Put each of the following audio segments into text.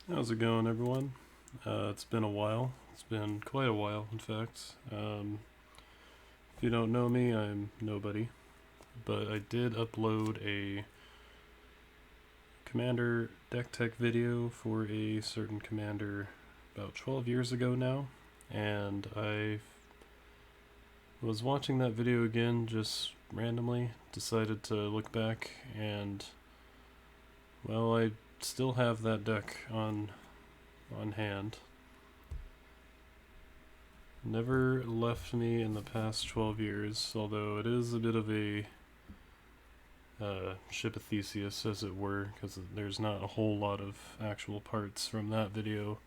How's it going, everyone? It's been a while. It's been quite a while, in fact. If you don't know me, I'm nobody. But I did upload a Commander deck tech video for a certain commander about 12 years ago now. And I was watching that video again just randomly, decided to look back, and, well, I still have that deck on hand. Never left me in the past 12 years, although it is a bit of a ship of Theseus, as it were, because there's not a whole lot of actual parts from that video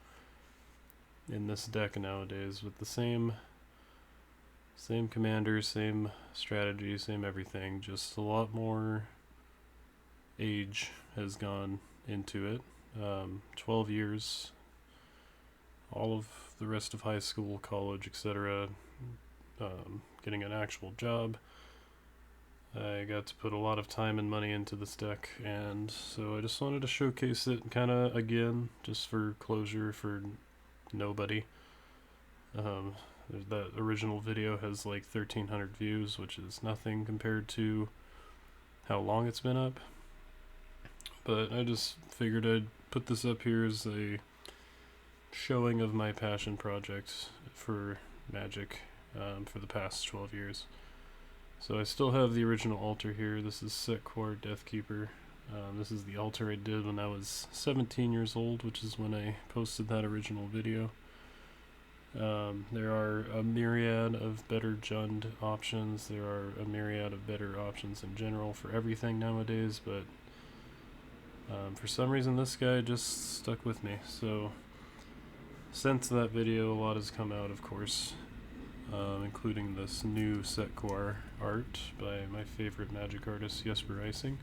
in this deck nowadays, with the same commander, same strategy, same everything, just a lot more age has gone into it. 12 years, all of the rest of high school, college, etc., getting an actual job. I got to put a lot of time and money into this deck, and so I just wanted to showcase it kind of again, just for closure for nobody. That original video has like 1,300 views, which is nothing compared to how long it's been up. But I just figured I'd put this up here as a showing of my passion project for Magic for the past 12 years. So I still have the original altar here. This is Sek'Kuar Deathkeeper. This is the altar I did when I was 17 years old, which is when I posted that original video. There are a myriad of better Jund options. There are a myriad of better options in general for everything nowadays, but for some reason this guy just stuck with me. So since that video, a lot has come out, of course, including this new Sek'Kuar art by my favorite magic artist, Jesper Icing.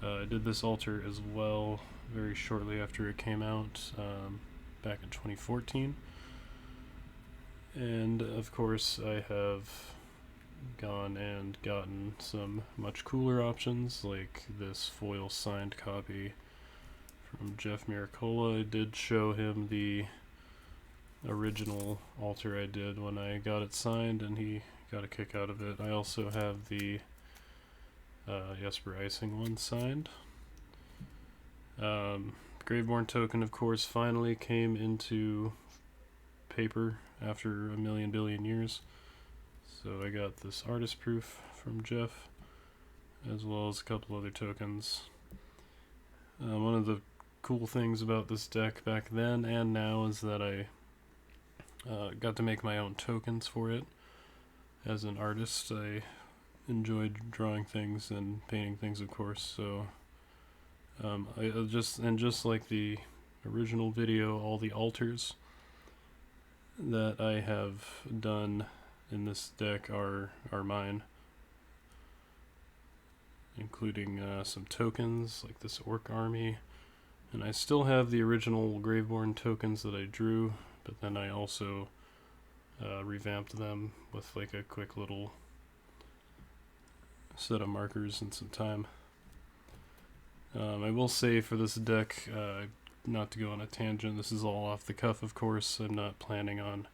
I did this altar as well very shortly after it came out, back in 2014. And of course, I have gone and gotten some much cooler options, like this foil signed copy from Jeff Miracola. I did show him the original altar I did when I got it signed, and he got a kick out of it. I also have the Jesper Icing one signed. Graveborn token, of course, finally came into paper after a million billion years. So I got this artist proof from Jeff, as well as a couple other tokens. One of the cool things about this deck back then and now is that I got to make my own tokens for it. As an artist, I enjoyed drawing things and painting things, of course. So just like the original video, all the altars that I have done in this deck are mine, including some tokens like this orc army, and I still have the original Graveborn tokens that I drew, but then I also revamped them with like a quick little set of markers and some time. I will say for this deck, not to go on a tangent, this is all off the cuff, of course. I'm not planning on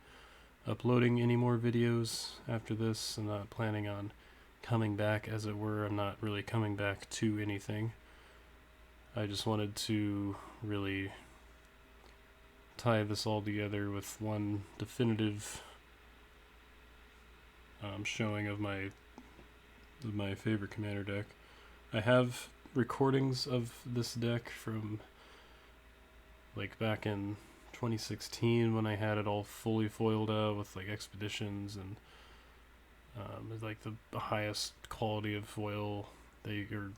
uploading any more videos after this. I'm not planning on coming back, as it were. I'm not really coming back to anything. I just wanted to really tie this all together with one definitive showing of my favorite commander deck. I have recordings of this deck from like back in 2016 when I had it all fully foiled out with like expeditions and like the highest quality of foil, or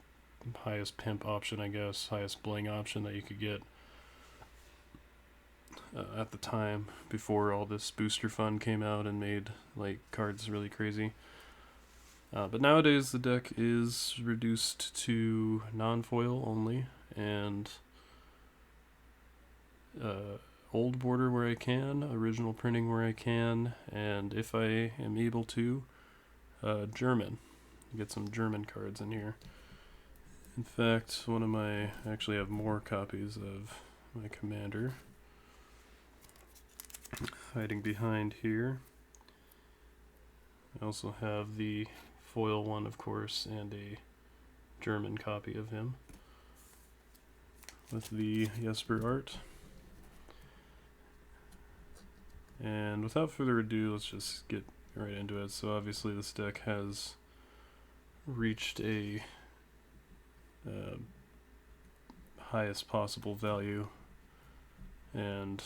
highest pimp option, I guess, highest bling option that you could get at the time, before all this booster fun came out and made like cards really crazy. But nowadays the deck is reduced to non-foil only, and old border where I can, original printing where I can, and if I am able to, German. Get some German cards in here. In fact, I actually have more copies of my commander hiding behind here. I also have the foil one, of course, and a German copy of him with the Jesper art. And without further ado, let's just get right into it. So obviously this deck has reached a highest possible value and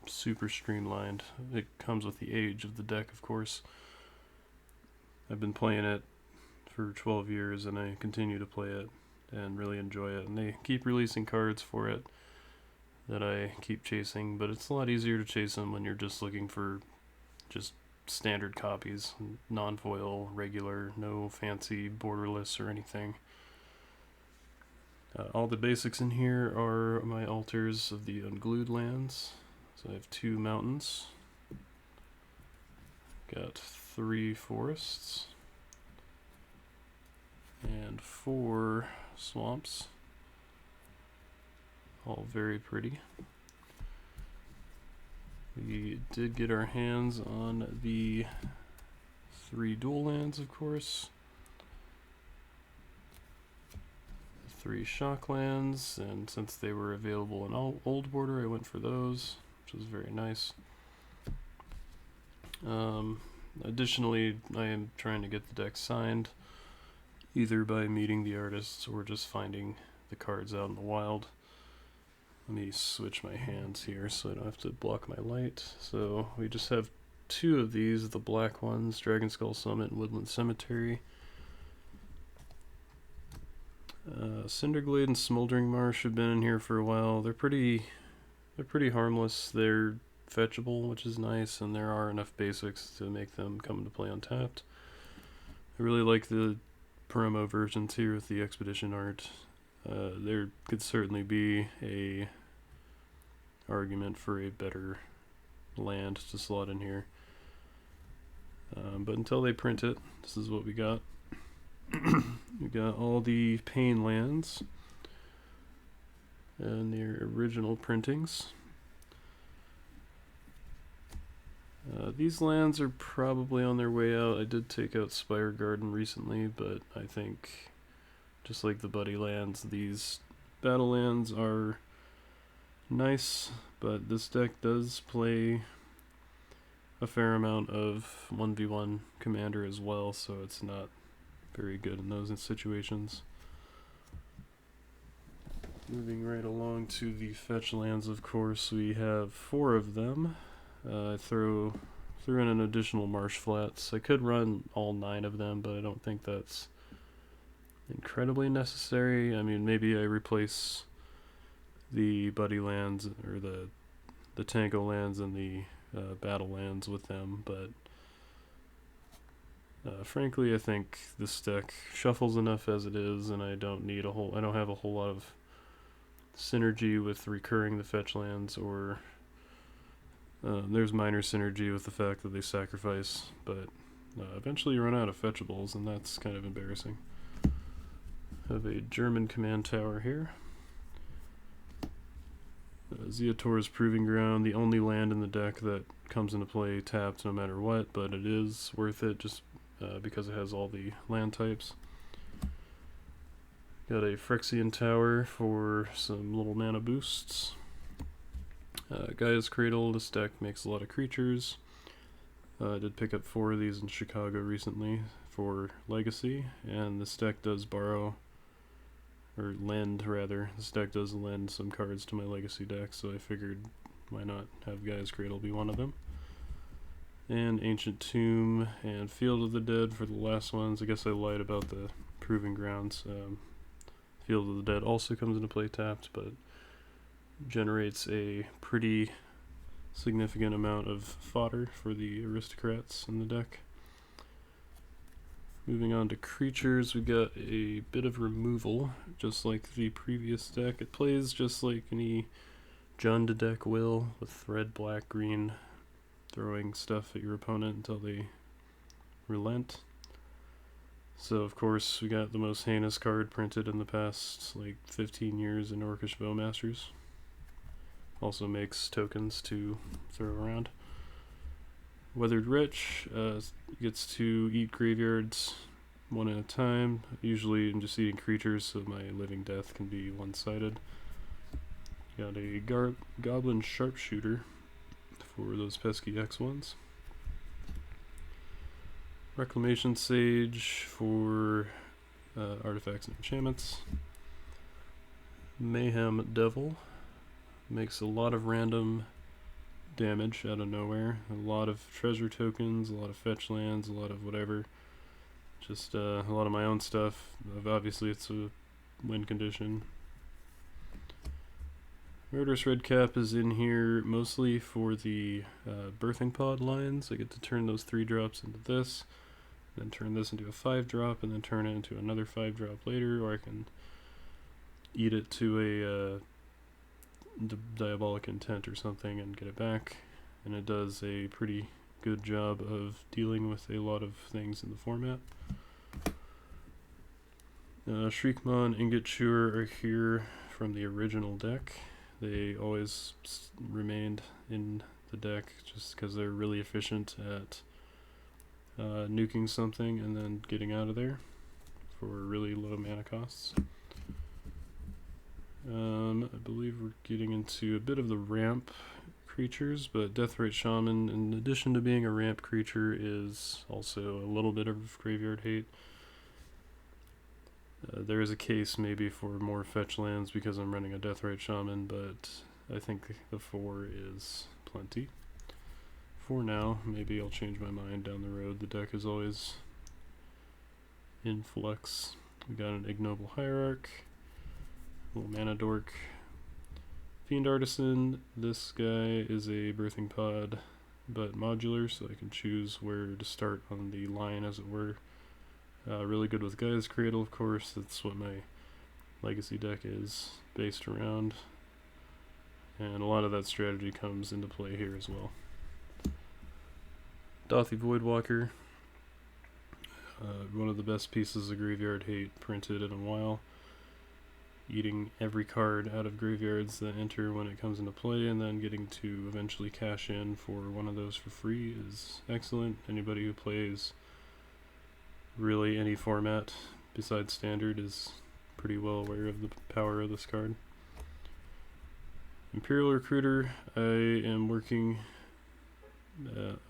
super streamlined. It comes with the age of the deck, of course. I've been playing it for 12 years and I continue to play it and really enjoy it, and they keep releasing cards for it that I keep chasing, but it's a lot easier to chase them when you're just looking for just standard copies, non-foil, regular, no fancy borderless or anything. All the basics in here are my altars of the unglued lands. So I have 2 mountains, got 3 forests, and 4 swamps. All very pretty. We did get our hands on the 3 dual lands, of course. 3 shock lands, and since they were available in old border, I went for those, which was very nice. Additionally, I am trying to get the deck signed, either by meeting the artists or just finding the cards out in the wild. Let me switch my hands here so I don't have to block my light. So we just have 2 of these, the black ones, Dragon Skull Summit and Woodland Cemetery. Cinderglade and Smoldering Marsh have been in here for a while. They're pretty harmless. They're fetchable, which is nice, and there are enough basics to make them come into play untapped. I really like the promo versions here with the Expedition art. There could certainly be a argument for a better land to slot in here. But until they print it, this is what we got. We got all the Pain lands and their original printings. These lands are probably on their way out. I did take out Spire Garden recently, but I think, just like the Buddy lands, these battle lands are nice, but this deck does play a fair amount of 1v1 commander as well, so it's not very good in those situations. Moving right along to the fetch lands, of course, we have 4 of them. I threw in an additional Marsh Flats. I could run all 9 of them, but I don't think that's incredibly necessary. I mean, maybe I replace the Buddy lands or the Tango lands and the battle lands with them, but frankly, I think this deck shuffles enough as it is, and I don't have a whole lot of synergy with recurring the fetch lands, or there's minor synergy with the fact that they sacrifice, but eventually you run out of fetchables, and that's kind of embarrassing. Have a German command tower here. Zeator's Proving Ground, the only land in the deck that comes into play tapped no matter what, but it is worth it just because it has all the land types. Got a Phyrexian Tower for some little mana boosts. Gaia's Cradle, this deck makes a lot of creatures. I did pick up 4 of these in Chicago recently for Legacy, and this deck does lend rather. This deck does lend some cards to my Legacy deck, so I figured why not have Gaia's Cradle be one of them. And Ancient Tomb and Field of the Dead for the last ones. I guess I lied about the Proving Grounds. Field of the Dead also comes into play tapped, but generates a pretty significant amount of fodder for the aristocrats in the deck. Moving on to creatures, we got a bit of removal, just like the previous deck. It plays just like any Jund deck will, with red, black, green, throwing stuff at your opponent until they relent. So of course we got the most heinous card printed in the past like 15 years in Orcish Bowmasters. also makes tokens to throw around. Weathered Wretch gets to eat graveyards one at a time. Usually I'm just eating creatures, so my living death can be one-sided. Got a Goblin Sharpshooter for those pesky X1s. Reclamation Sage for artifacts and enchantments. Mayhem Devil makes a lot of random damage out of nowhere. A lot of treasure tokens, a lot of fetch lands, a lot of whatever. Just a lot of my own stuff. Obviously it's a win condition. Murderous Redcap is in here mostly for the birthing pod lines. I get to turn those 3-drops into this, then turn this into a 5-drop, and then turn it into another 5-drop later, or I can eat it to a Diabolic Intent or something and get it back. And it does a pretty good job of dealing with a lot of things in the format. Shriekmon, Ingot Chewer are here from the original deck. They always remained in the deck just because they're really efficient at nuking something and then getting out of there for really low mana costs. I believe we're getting into a bit of the ramp creatures, but Deathrite Shaman, in addition to being a ramp creature, is also a little bit of graveyard hate. There is a case maybe for more fetch lands because I'm running a Deathrite Shaman, but I think the 4 is plenty. For now, maybe I'll change my mind down the road. The deck is always in flux. We got an Ignoble Hierarch, little Mana Dork, Fiend Artisan. This guy is a birthing pod, but modular, so I can choose where to start on the line, as it were. Really good with Gaia's Cradle, of course. That's what my legacy deck is based around. And a lot of that strategy comes into play here as well. Dothy Voidwalker. One of the best pieces of graveyard hate printed in a while. Eating every card out of graveyards that enter when it comes into play, and then getting to eventually cash in for one of those for free is excellent. Anybody who plays really any format besides standard is pretty well aware of the power of this card. Imperial Recruiter, I am working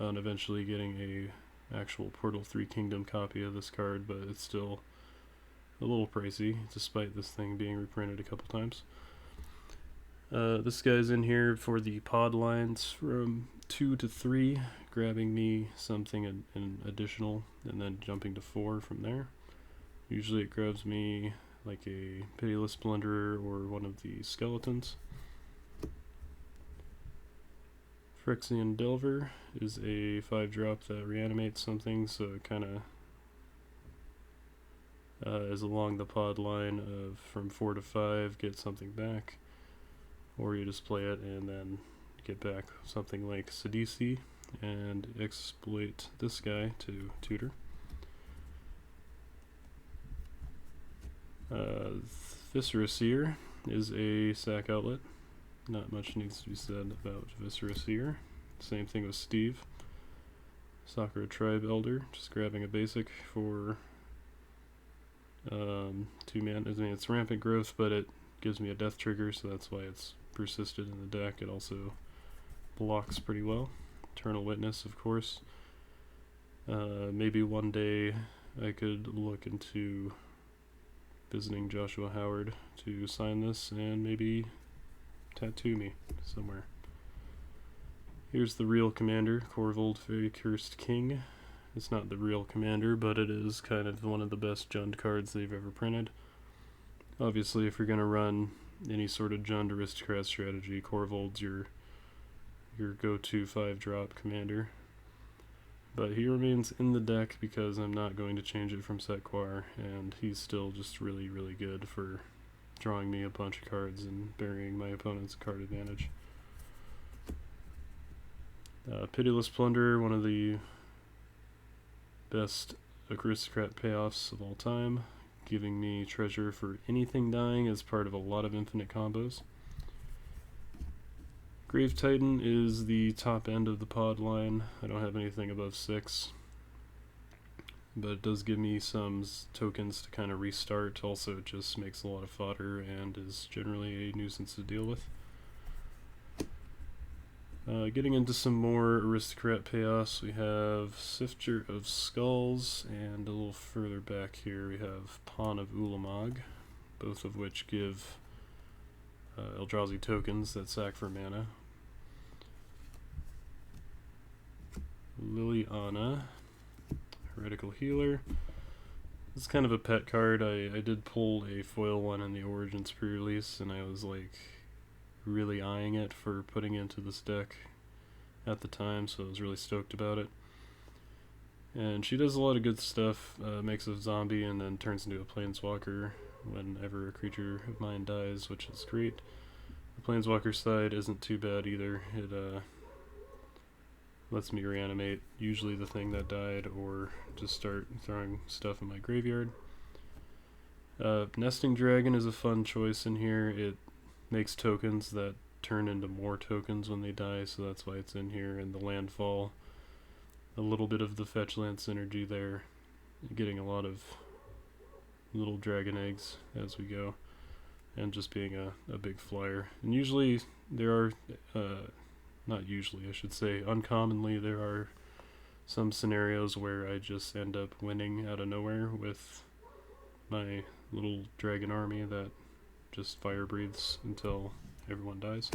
on eventually getting a actual Portal 3 Kingdom copy of this card, but it's still a little pricey despite this thing being reprinted a couple times. This guy's in here for the pod lines from 2 to 3, grabbing me something in additional, and then jumping to 4 from there. Usually it grabs me like a Pitiless Plunderer or one of the skeletons. Phyrexian Delver is a 5-drop that reanimates something, so it kind of is along the pod line of from 4 to 5, get something back, or you just play it and then get back something like Sidisi and exploit this guy to tutor. Viscera Seer is a sack outlet. Not much needs to be said about Viscera Seer. Same thing with Steve. Sakura Tribe Elder, just grabbing a basic for 2 mana. I mean, it's rampant growth, but it gives me a death trigger, so that's why it's persisted in the deck. It also blocks pretty well. Eternal Witness, of course. Maybe one day I could look into visiting Joshua Howard to sign this and maybe tattoo me somewhere. Here's the real commander, Corvold, Very Cursed King. It's not the real commander, but it is kind of one of the best Jund cards they've ever printed. Obviously, if you're going to run any sort of Jund aristocrat strategy, Corvold's your go-to 5-drop commander. But he remains in the deck because I'm not going to change it from Sek'Kuar, and he's still just really, really good for drawing me a bunch of cards and burying my opponent's card advantage. Pitiless Plunderer, one of the best aristocrat payoffs of all time, giving me treasure for anything dying as part of a lot of infinite combos. Grave Titan is the top end of the pod line. I don't have anything above 6. But it does give me some tokens to kind of restart. Also, it just makes a lot of fodder and is generally a nuisance to deal with. Getting into some more aristocrat payoffs, we have Sifter of Skulls, and a little further back here we have Pawn of Ulamog, both of which give Eldrazi tokens that sack for mana. Liliana, Heretical Healer. This is kind of a pet card. I did pull a foil one in the Origins pre-release, and I was like really eyeing it for putting into this deck at the time, so I was really stoked about it. And she does a lot of good stuff, makes a zombie and then turns into a planeswalker whenever a creature of mine dies, which is great. The planeswalker side isn't too bad either. It lets me reanimate usually the thing that died or just start throwing stuff in my graveyard. Nesting Dragon is a fun choice in here. It makes tokens that turn into more tokens when they die, so that's why it's in here. And the landfall, a little bit of the fetch land synergy there, getting a lot of little dragon eggs as we go, and just being a big flyer. And usually there are, not usually I should say, uncommonly there are some scenarios where I just end up winning out of nowhere with my little dragon army that just fire breathes until everyone dies.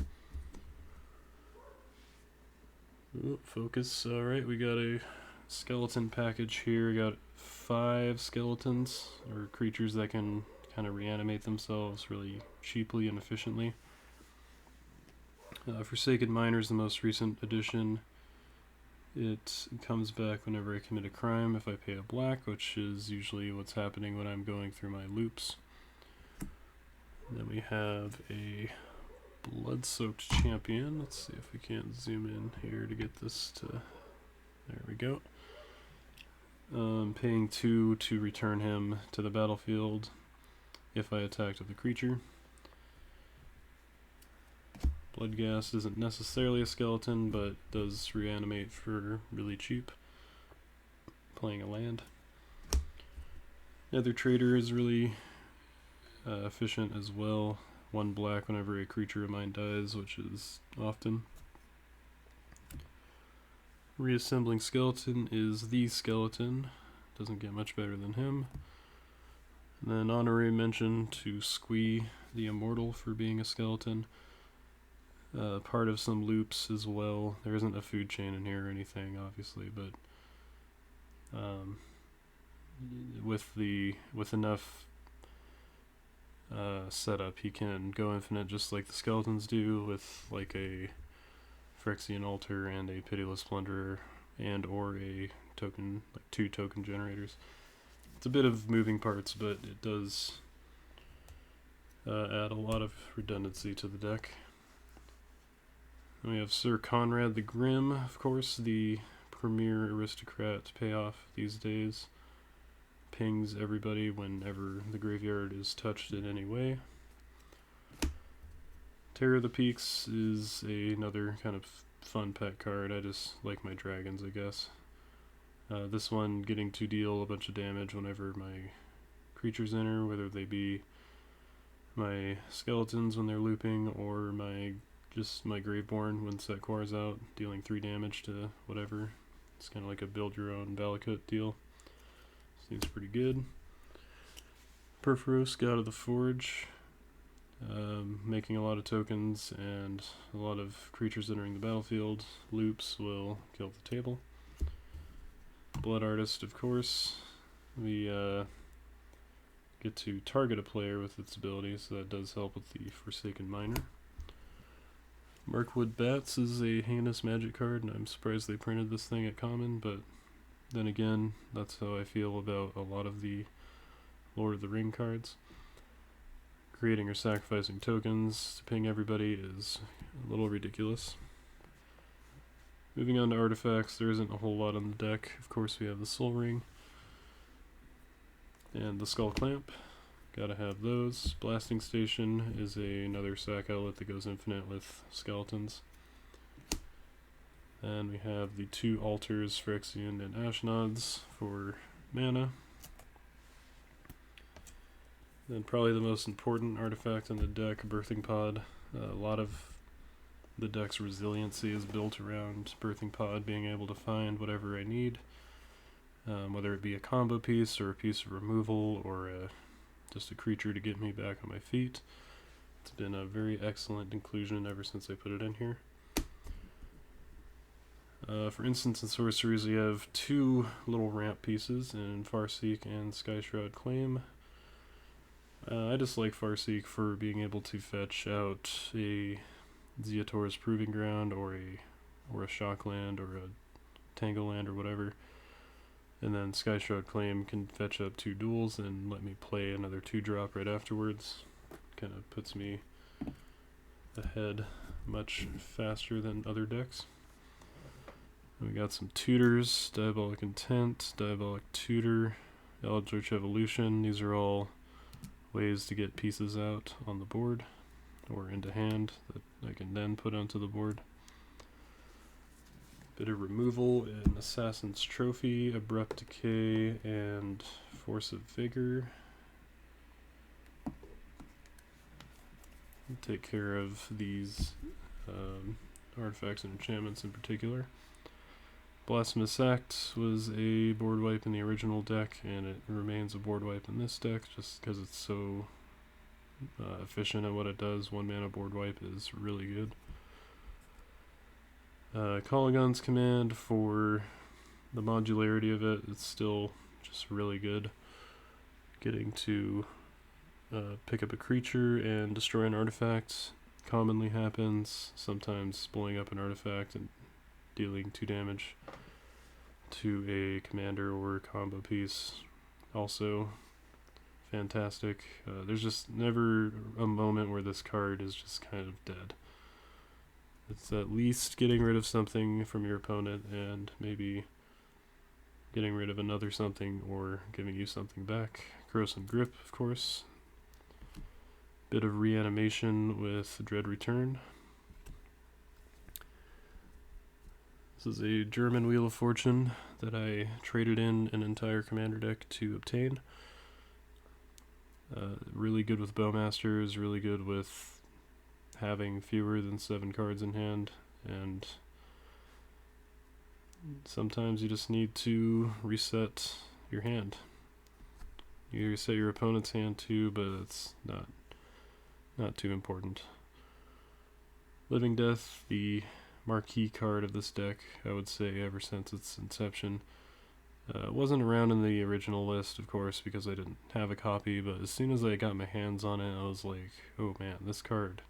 Ooh, focus. Alright, we got a skeleton package here. We got 5 skeletons, or creatures that can kind of reanimate themselves really cheaply and efficiently. Forsaken Miner is the most recent addition. It comes back whenever I commit a crime if I pay a black, which is usually what's happening when I'm going through my loops. Then we have a Blood-Soaked Champion. Let's see if we can't zoom in here to get this to... There we go. Paying 2 to return him to the battlefield if I attacked with a creature. Bloodghast isn't necessarily a skeleton, but does reanimate for really cheap. Playing a land. Nether Trader is really efficient as well. 1 black whenever a creature of mine dies, which is often. Reassembling Skeleton is the skeleton. Doesn't get much better than him. And then honorary mention to Squee the Immortal for being a skeleton. Part of some loops as well. There isn't a food chain in here or anything, obviously, but with enough setup, he can go infinite just like the skeletons do, with like a Phyrexian Altar and a Pitiless Plunderer, and or a token, like 2 token generators. It's a bit of moving parts, but it does add a lot of redundancy to the deck. And we have Sir Conrad the Grim, of course, the premier aristocrat payoff these days. Pings everybody whenever the graveyard is touched in any way. Terror of the Peaks is another kind of fun pet card. I just like my dragons, I guess. This one getting to deal a bunch of damage whenever my creatures enter, whether they be my skeletons when they're looping, or just my Graveborn when Sek'Kuar is out, dealing 3 damage to whatever. It's kind of like a build your own Valakut deal. Seems pretty good. Perforos, God of the Forge. Making a lot of tokens and a lot of creatures entering the battlefield. Loops will kill the table. Blood Artist, of course. We get to target a player with its ability, so that does help with the Forsaken Miner. Mirkwood Bats is a heinous magic card, and I'm surprised they printed this thing at Common, but then again, that's how I feel about a lot of the Lord of the Ring cards. Creating or sacrificing tokens to ping everybody is a little ridiculous. Moving on to artifacts, there isn't a whole lot on the deck. Of course, we have the Soul Ring and the Skull Clamp. Gotta have those. Blasting Station is another sack outlet that goes infinite with skeletons. And we have the 2 altars, Phyrexian and Ashnods, for mana. Then probably the most important artifact in the deck, Birthing Pod. A lot of the deck's resiliency is built around Birthing Pod being able to find whatever I need, whether it be a combo piece or a piece of removal or just a creature to get me back on my feet. It's been a very excellent inclusion ever since I put it in here. For instance and sorceries, we have 2 little ramp pieces in Farseek and Skyshroud Claim. I just like Farseek for being able to fetch out a Zeator's Proving Ground or a Shockland or a Tangleland or whatever. And then Skyshroud Claim can fetch up 2 duels and let me play another 2-drop right afterwards. Kind of puts me ahead much faster than other decks. We got some tutors, Diabolic Intent, Diabolic Tutor, Eldritch Evolution. These are all ways to get pieces out on the board or into hand that I can then put onto the board. Bit of removal in Assassin's Trophy, Abrupt Decay, and Force of Vigor. I'll take care of these artifacts and enchantments in particular. Blasphemous Act was a board wipe in the original deck, and it remains a board wipe in this deck just because it's so efficient at what it does. 1 mana board wipe is really good. Kolaghan's Command, for the modularity of it, it's still just really good. Getting to pick up a creature and destroy an artifact commonly happens, sometimes blowing up an artifact and dealing 2 damage to a commander or a combo piece. Also fantastic. There's just never a moment where this card is just kind of dead. It's at least getting rid of something from your opponent and maybe getting rid of another something or giving you something back. Corrosive Grip, of course. Bit of reanimation with Dread Return. This is a German Wheel of Fortune that I traded in an entire commander deck to obtain. Really good with Bowmasters, really good with having fewer than 7 cards in hand, and sometimes you just need to reset your hand. You reset your opponent's hand too, but it's not too important. Living Death, the marquee card of this deck, I would say, ever since its inception. It wasn't around in the original list, of course, because I didn't have a copy, but as soon as I got my hands on it, I was like, oh man, this card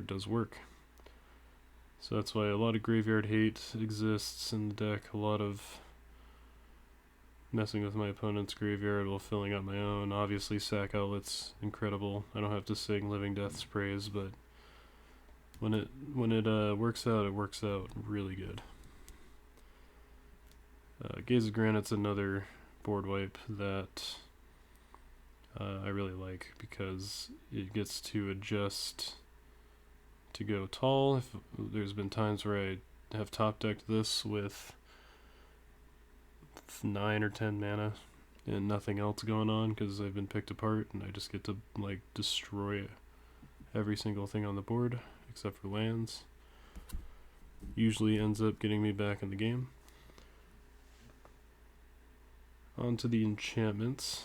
does work. So that's why a lot of graveyard hate exists in the deck, a lot of messing with my opponent's graveyard while filling out my own. Obviously, Sack Outlet's incredible. I don't have to sing Living Death's praise, but when it works out, it works out really good. Gaze of Granite's another board wipe that I really like because it gets to adjust to go tall. There's been times where I have top decked this with 9 or 10 mana and nothing else going on because I've been picked apart, and I just get to like destroy every single thing on the board except for lands. Usually ends up getting me back in the game. On to the enchantments.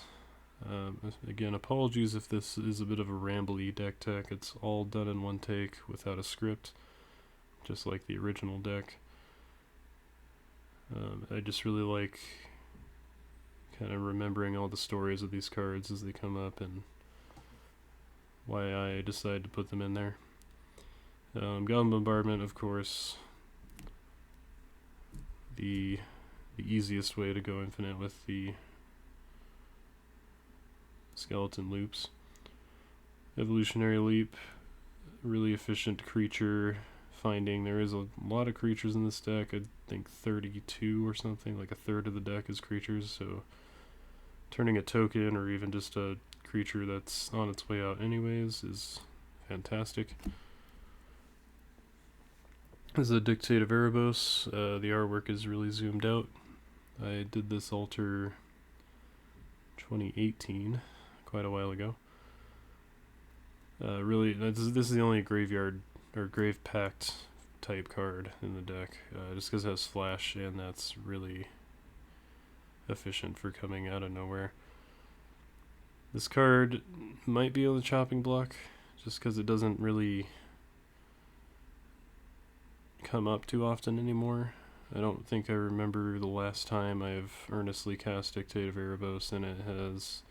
Again, apologies if this is a bit of a rambly deck tech. It's all done in one take without a script, just like the original deck. I just really like kind of remembering all the stories of these cards as they come up and why I decided to put them in there. Goblin Bombardment, of course, the easiest way to go infinite with the skeleton loops. Evolutionary Leap, really efficient creature finding. There is a lot of creatures in this deck. I think 32 or something, like a third of the deck is creatures, so turning a token or even just a creature that's on its way out anyways is fantastic. This is a Dictate of Erebos. The artwork is really zoomed out. I did this altar 2018, quite a while ago. Really, this is the only graveyard or grave pact type card in the deck, just because it has flash, and that's really efficient for coming out of nowhere. This card might be on the chopping block, just because it doesn't really come up too often anymore. I don't think I remember the last time I've earnestly cast Dictate of Erebos, and it has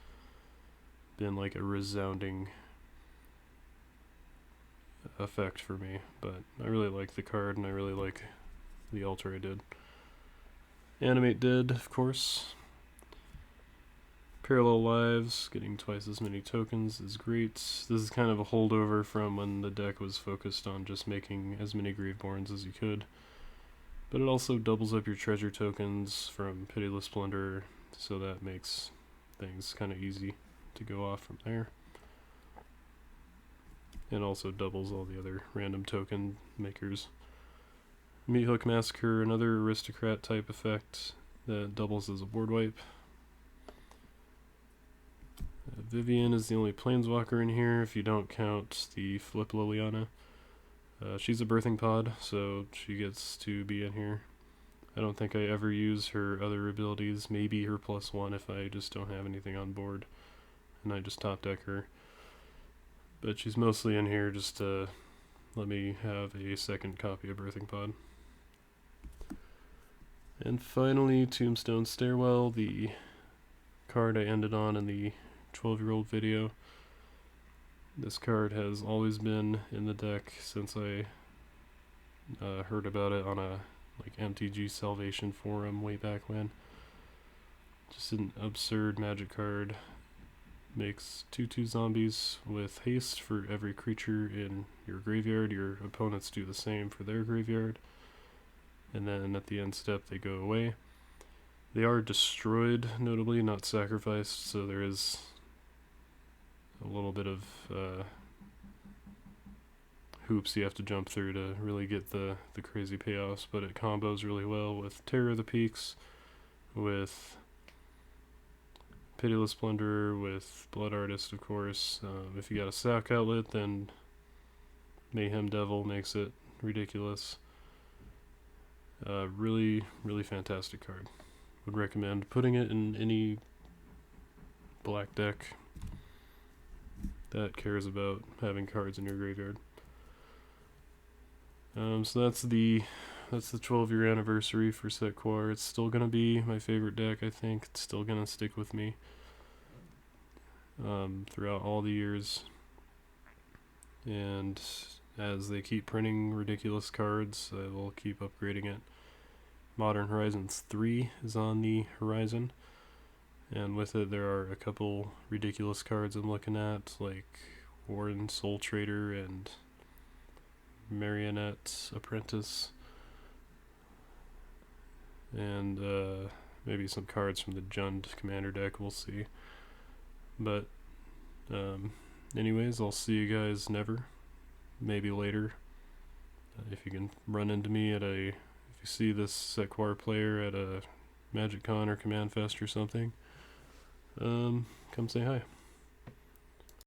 been like a resounding effect for me. But I really like the card, and I really like the altar I did. Animate Dead, of course. Parallel Lives, getting twice as many tokens is great. This is kind of a holdover from when the deck was focused on just making as many Graveborns as you could. But it also doubles up your treasure tokens from Pitiless Plunder, so that makes things kind of easy to go off from there. And also doubles all the other random token makers. Meat Hook Massacre, another aristocrat type effect that doubles as a board wipe. Vivian is the only planeswalker in here if you don't count the Flip Liliana. She's a birthing pod, so she gets to be in here. I don't think I ever use her other abilities, maybe her +1 if I just don't have anything on board and I just top deck her. But she's mostly in here just to let me have a second copy of Birthing Pod. And finally, Tombstone Stairwell, the card I ended on in the 12-year-old video. This card has always been in the deck since I heard about it on a MTG Salvation forum way back when. Just an absurd magic card. Makes 2/2 zombies with haste for every creature in your graveyard. Your opponents do the same for their graveyard. And then at the end step they go away. They are destroyed, notably, not sacrificed, so there is a little bit of hoops you have to jump through to really get the crazy payoffs, but it combos really well with Terror of the Peaks, with Pitiless Plunderer, with Blood Artist, of course. If you got a sack outlet, then Mayhem Devil makes it ridiculous. Really, really fantastic card. Would recommend putting it in any black deck that cares about having cards in your graveyard. So that's the 12-year anniversary for Sek'Kuar. It's still gonna be my favorite deck, I think. It's still gonna stick with me throughout all the years. And as they keep printing ridiculous cards, I will keep upgrading it. Modern Horizons 3 is on the horizon, and with it there are a couple ridiculous cards I'm looking at, like Warren Soul Trader and Marionette Apprentice, and maybe some cards from the Jund Commander deck, we'll see. But anyways, I'll see you guys never, maybe later. If you can run into me if you see this Sek'Kuar player at a Magic Con or Command Fest or something, come say hi.